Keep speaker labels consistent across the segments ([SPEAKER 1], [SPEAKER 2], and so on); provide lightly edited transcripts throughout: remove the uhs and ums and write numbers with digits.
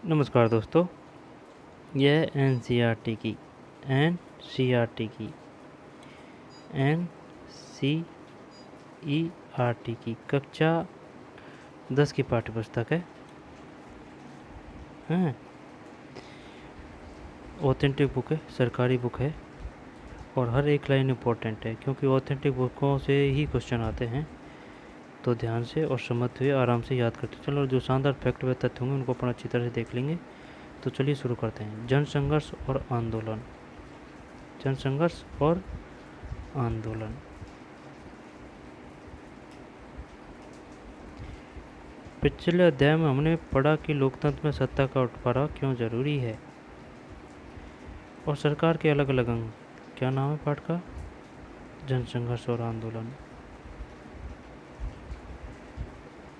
[SPEAKER 1] नमस्कार दोस्तों, यह एनसीईआरटी की एनसीईआरटी की एनसीईआरटी की कक्षा 10 की पाठ्य पुस्तक है। हैं ऑथेंटिक बुक है, सरकारी बुक है और हर एक लाइन इम्पोर्टेंट है क्योंकि ऑथेंटिक बुकों से ही क्वेश्चन आते हैं। तो ध्यान से और समझते हुए आराम से याद करते चलो। जो शानदार फैक्ट व तथ्य होंगे उनको अपन अच्छी तरह से देख लेंगे। तो चलिए शुरू करते हैं। जनसंघर्ष और आंदोलन। जनसंघर्ष और आंदोलन। पिछले अध्याय में हमने पढ़ा कि लोकतंत्र में सत्ता का बंटवारा क्यों जरूरी है और सरकार के अलग अलग अंग। क्या नाम है पाठ का? जनसंघर्ष और आंदोलन।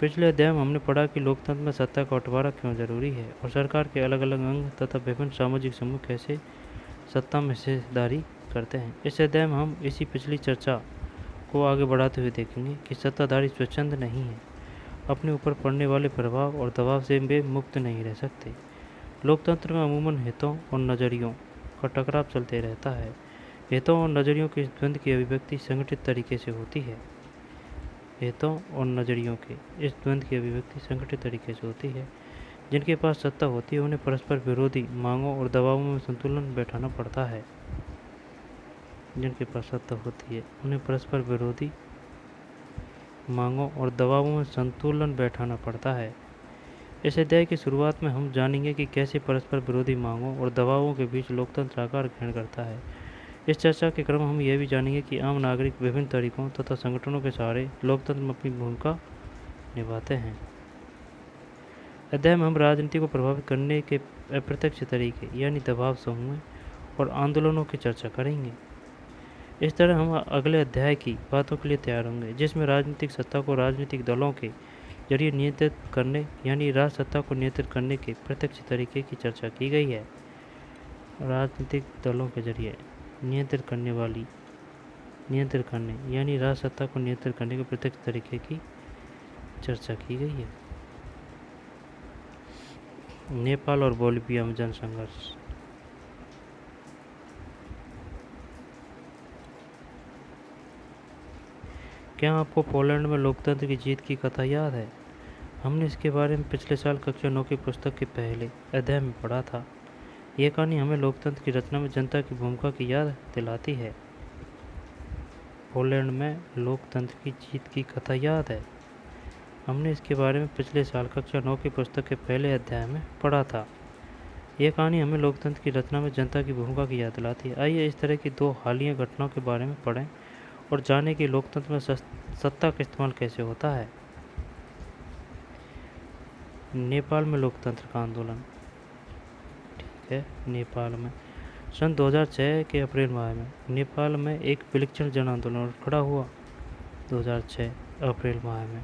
[SPEAKER 1] पिछले अध्याय में हमने पढ़ा कि लोकतंत्र में सत्ता का बंटवारा क्यों जरूरी है और सरकार के अलग अलग अंग तथा विभिन्न सामाजिक समूह कैसे सत्ता में हिस्सेदारी करते हैं। इस अध्याय में हम इसी पिछली चर्चा को आगे बढ़ाते हुए देखेंगे कि सत्ताधारी स्वच्छंद नहीं है, अपने ऊपर पड़ने वाले प्रभाव और दबाव से वे मुक्त नहीं रह सकते। लोकतंत्र में अमूमन हितों और नज़रियों का टकराव चलते रहता है। हितों और नज़रियों के द्वंद्व की अभिव्यक्ति संगठित तरीके से होती है। हितों और नज़रियों के इस द्वंद्व की अभिव्यक्ति संगठित तरीके से होती है। जिनके पास सत्ता होती है उन्हें परस्पर विरोधी मांगों और दबावों में संतुलन बैठाना पड़ता है। जिनके पास सत्ता होती है उन्हें परस्पर विरोधी मांगों और दबावों में संतुलन बैठाना पड़ता है। इस अध्याय की शुरुआत में हम जानेंगे कि कैसे परस्पर विरोधी मांगों और दबावों के बीच लोकतंत्र आकार ग्रहण करता है। इस चर्चा के क्रम हम यह भी जानेंगे कि आम नागरिक विभिन्न तरीकों तथा संगठनों के सहारे लोकतंत्र में अपनी भूमिका निभाते हैं। अध्याय में हम राजनीति को प्रभावित करने के अप्रत्यक्ष तरीके यानी दबाव समूह और आंदोलनों की चर्चा करेंगे। इस तरह हम अगले अध्याय की बातों के लिए तैयार होंगे जिसमें राजनीतिक सत्ता को राजनीतिक दलों के जरिए नियंत्रित करने यानी राज सत्ता को नियंत्रित करने के प्रत्यक्ष तरीके की चर्चा की गई है। राजनीतिक दलों के जरिए नियंत्रित करने यानी राज सत्ता को नियंत्रित करने के प्रत्यक्ष तरीके की चर्चा की गई है। नेपाल और बोलिविया में जनसंघर्ष। क्या आपको पोलैंड में लोकतंत्र की जीत की कथा याद है? हमने इसके बारे में पिछले साल कक्षा 9 की पुस्तक के पहले अध्याय में पढ़ा था। यह कहानी हमें लोकतंत्र की रचना में जनता की भूमिका की याद दिलाती है। पोलैंड में लोकतंत्र की जीत की कथा याद है। हमने इसके बारे में पिछले साल कक्षा 9 की पुस्तक के पहले अध्याय में पढ़ा था। यह कहानी हमें लोकतंत्र की रचना में जनता की भूमिका की याद दिलाती है। आइए इस तरह की दो हालिया घटनाओं के बारे में पढ़ें और जानें कि लोकतंत्र में सत्ता का इस्तेमाल कैसे होता है। नेपाल में लोकतंत्र का आंदोलन। ठीक है, नेपाल में सन 2006 के अप्रैल माह में नेपाल में एक विलक्षण जन आंदोलन खड़ा हुआ। 2006 अप्रैल माह में।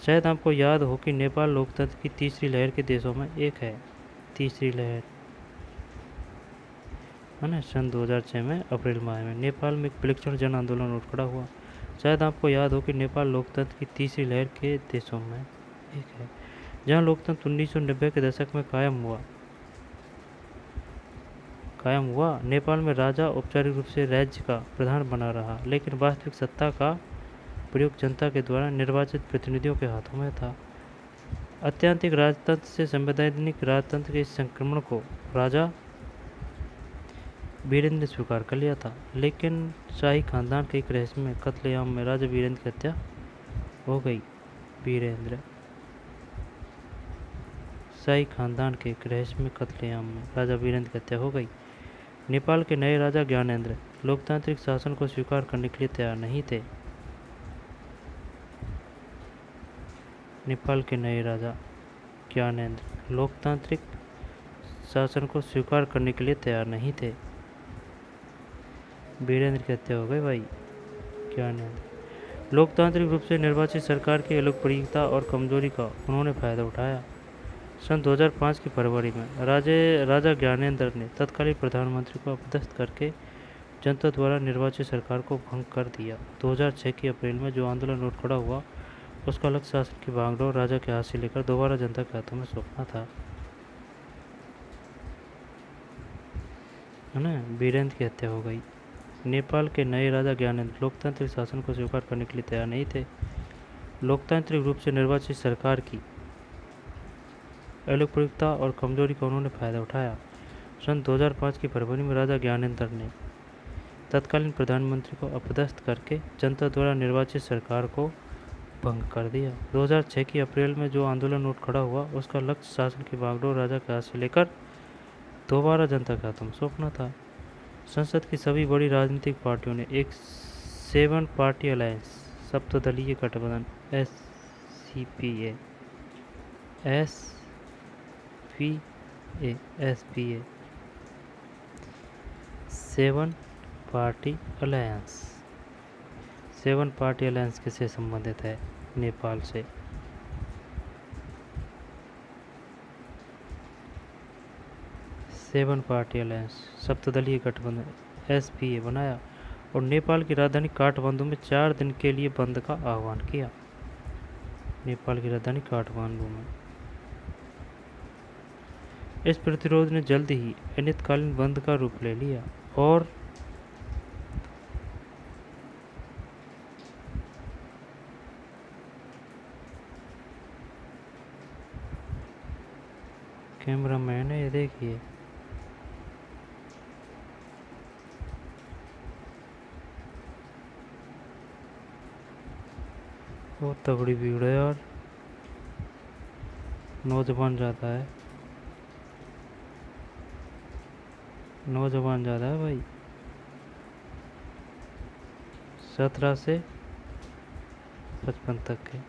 [SPEAKER 1] शायद आपको याद हो कि नेपाल लोकतंत्र की तीसरी लहर के देशों में एक है। तीसरी लहर है ना। सन 2006 में अप्रैल माह में नेपाल में एक विलक्षण जन आंदोलन उठ खड़ा हुआ। शायद आपको याद हो कि नेपाल लोकतंत्र की तीसरी लहर के देशों में एक है, जहां लोकतंत्र 1990 के दशक में कायम हुआ। नेपाल में राजा औपचारिक रूप से राज्य का प्रधान बना रहा, लेकिन वास्तविक सत्ता का प्रयोग जनता के द्वारा निर्वाचित प्रतिनिधियों के हाथों में था। अत्यंतिक राजतंत्र से संवैधानिक राजतंत्र के इस संक्रमण को राजा वीरेंद्र ने स्वीकार कर लिया था, लेकिन शाही खानदान के एक रहस्यमय कत्लेआम में राजा वीरेंद्र की हत्या हो गई। शाही खानदान के एक रहस्यमय कत्लेआम में राजा वीरेंद्र की हत्या हो गई। नेपाल के नए राजा ज्ञानेंद्र लोकतांत्रिक शासन को स्वीकार करने के लिए तैयार नहीं थे। नेपाल के नए राजा ज्ञानेंद्र लोकतांत्रिक शासन को स्वीकार करने के लिए तैयार नहीं थे। वीरेंद्र की हत्या हो गई भाई ज्ञानेंद्र। लोकतांत्रिक रूप से निर्वाचित सरकार की अलोकप्रियता और कमजोरी का उन्होंने फायदा उठाया। सन 2005 की फरवरी में राजा ज्ञानेंद्र ने तत्कालीन प्रधानमंत्री को अपदस्थ करके जनता द्वारा निर्वाचित सरकार को भंग कर दिया। 2006 की अप्रैल में जो आंदोलन उठ खड़ा हुआ उसका लक्ष्य शासन की बागडोर राजा के हाथ से लेकर दोबारा जनता के हाथों में सौंपना था। है ना, वीरेंद्र की हत्या हो गई। नेपाल के नए राजा ज्ञानेंद्र लोकतांत्रिक शासन को स्वीकार करने के लिए तैयार नहीं थे। लोकतांत्रिक रूप से निर्वाचित सरकार की अलोकप्रियता और कमजोरी का उन्होंने फायदा उठाया। सन 2005 की फरवरी में राजा ज्ञानेंद्र ने तत्कालीन प्रधानमंत्री को अपदस्थ करके जनता द्वारा निर्वाचित सरकार को भंग कर दिया। 2006 की अप्रैल में जो आंदोलन उठ खड़ा हुआ, उसका लक्ष्य शासन की बागडोर राजा के हाथ से लेकर दोबारा जनता के हाथों में सौंपना था। संसद की सभी बड़ी राजनीतिक पार्टियों ने एक 7 पार्टी अलायंस सप्तदलीय गठबंधन SPA 7 party alliance 7 party alliance किससे संबंधित है? नेपाल से। सेवन पार्टी अलायंस सप्तदलीय गठबंधन एसपीए बनाया और नेपाल की राजधानी काठमांडू में 4 दिन के लिए बंद का आह्वान किया। नेपाल की राजधानी काठमांडू में इस प्रतिरोध ने जल्द ही अनिश्चितकालीन बंद का रूप ले लिया और कैमरामैन है, ये देखिए। बहुत तगड़ी भीड़ है यार, नौजवान ज़्यादा है, नौजवान ज़्यादा है भाई, 17 से 55 तक के।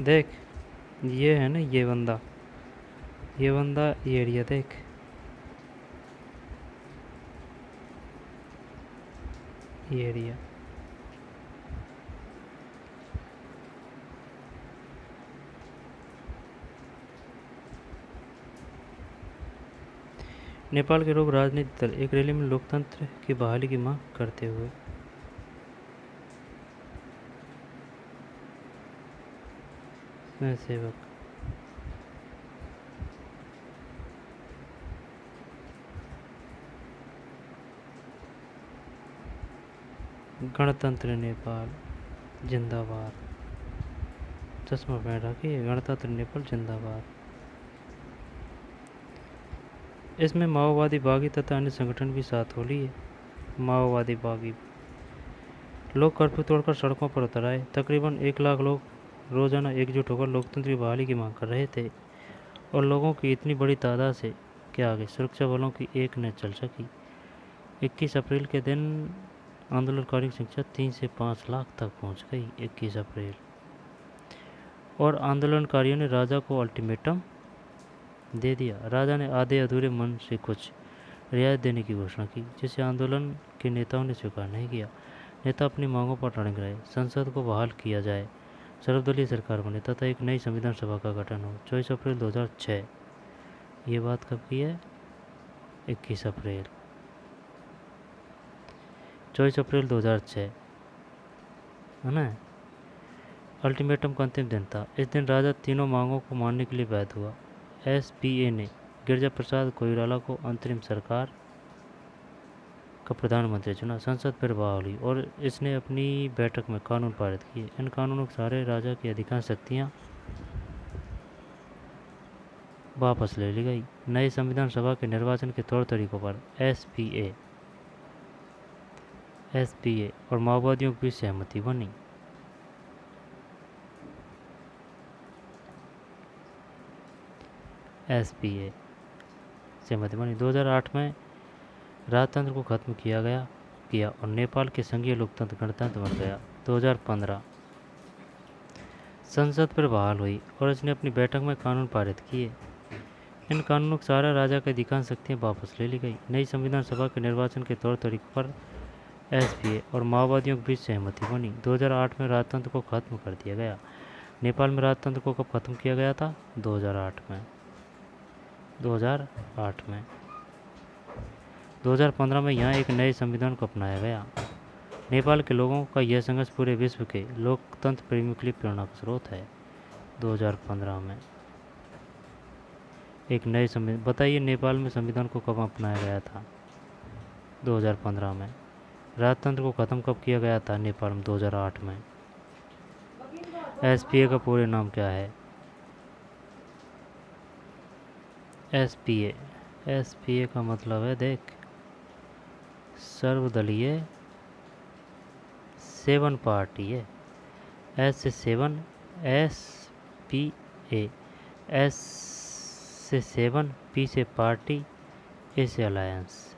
[SPEAKER 1] देख, ये है ना, ये बंदा ये एरिया देख, ये एरिया नेपाल के लोग राजनीतिक दल एक रैली में लोकतंत्र की बहाली की मांग करते हुए सेवक गणतंत्र नेपाल जिंदाबाद, चश्मा पहन रखिए, गणतंत्र नेपाल जिंदाबाद। इसमें माओवादी बागी तथा अन्य संगठन भी साथ हो लिए। माओवादी बागी लोग कर्फ्यू तोड़कर सड़कों पर उतर आए। तकरीबन 1 लाख लोग रोजाना एकजुट होकर लोकतंत्र की बहाली की मांग कर रहे थे और लोगों की इतनी बड़ी तादाद से के आगे सुरक्षा बलों की एक न चल सकी। 21 अप्रैल के दिन आंदोलनकारियों की संख्या 3 से 5 लाख तक पहुंच गई। 21 अप्रैल, और आंदोलनकारियों ने राजा को अल्टीमेटम दे दिया। राजा ने आधे अधूरे मन से कुछ रियायत देने की घोषणा की, जिसे आंदोलन के नेताओं ने स्वीकार नहीं किया। नेता अपनी मांगों पर अड़िग रहे। संसद को बहाल किया जाए, सर्वदलीय सरकार बने तथा एक नई संविधान सभा का गठन हो। 24 अप्रैल 2006। ये बात कब की है? 21 अप्रैल 24 अप्रैल 2006, है ना। अल्टीमेटम का अंतिम दिन था। इस दिन राजा तीनों मांगों को मानने के लिए बाध्य हुआ। एसपीए ने गिरिजा प्रसाद कोइराला को अंतरिम सरकार का प्रधानमंत्री चुना। संसद फिर बहाल हुई और इसने अपनी बैठक में कानून पारित किए। इन कानूनों के सहारे राजा की अधिकांश शक्तियां वापस ले ली गई। नई संविधान सभा के निर्वाचन के तौर तरीकों पर एसपीए और माओवादियों की सहमति बनी। एसपीए सहमति बनी। 2008 में राजतंत्र को खत्म किया और नेपाल के संघीय लोकतंत्र गणतंत्र बन गया। 2015 संसद पर बहाल हुई और इसने अपनी बैठक में कानून पारित किए। इन कानूनों के सहारा राजा की अधिकांश शक्तियाँ वापस ले ली गई। नई संविधान सभा के निर्वाचन के तौर तरीकों पर एसपीए और माओवादियों के बीच सहमति बनी। 2008 में राजतंत्र को खत्म कर दिया गया। नेपाल में राजतंत्र को कब खत्म किया गया था? 2008 में। 2015 में यहाँ एक नए संविधान को अपनाया गया। नेपाल के लोगों का यह संघर्ष पूरे विश्व के लोकतंत्र प्रेमियों के लिए प्रेरणा का स्रोत है। 2015 में एक नए संविधान। बताइए नेपाल में संविधान को कब अपनाया गया था? 2015 में। राजतंत्र को ख़त्म कब किया गया था नेपाल में? 2008 में। एसपीए का पूरे नाम क्या है? एसपीए का मतलब है, देख, सर्वदलीय सेवन पार्टी है। एस से सेवन, SPA। एस से सेवन, P से पार्टी, A से अलायंस।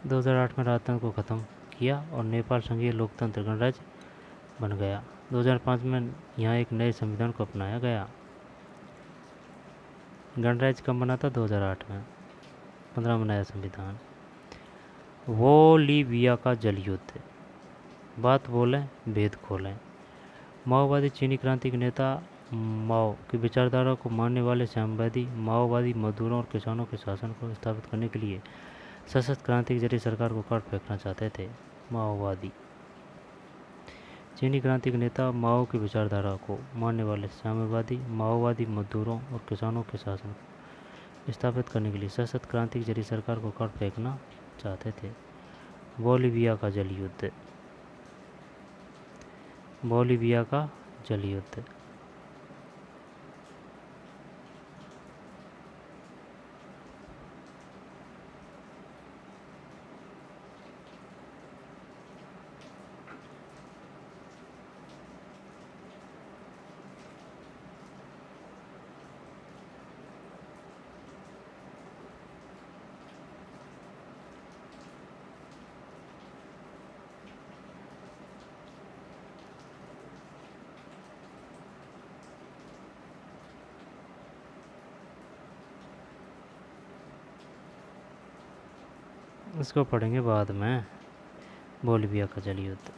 [SPEAKER 1] दो 2008 में राजतंत्र को ख़त्म किया और नेपाल संघीय लोकतंत्र गणराज्य बन गया। 2005 में यहाँ एक नए संविधान को अपनाया गया। गणराज्य कब बना था? 2008 में। 15 में नया संविधान। बोलीविया का जल युद्ध। बात बोलें, भेद खोलें। माओवादी चीनी क्रांति के नेता माओ की विचारधारा को मानने वाले साम्यवादी माओवादी मजदूरों और किसानों के शासन को स्थापित करने के लिए सशस्त्र क्रांति के जरिए सरकार को काट फेंकना चाहते थे। माओवादी चीनी क्रांति के नेता माओ की विचारधारा को मानने वाले साम्यवादी माओवादी मजदूरों और किसानों के शासन को स्थापित करने के लिए सशस्त्र क्रांति के जरिए सरकार को काट फेंकना चाहते थे। बोलीविया का जल युद्ध। बोलीविया का जल युद्ध। इसको पढ़ेंगे बाद में। बोलीविया का जल युद्ध।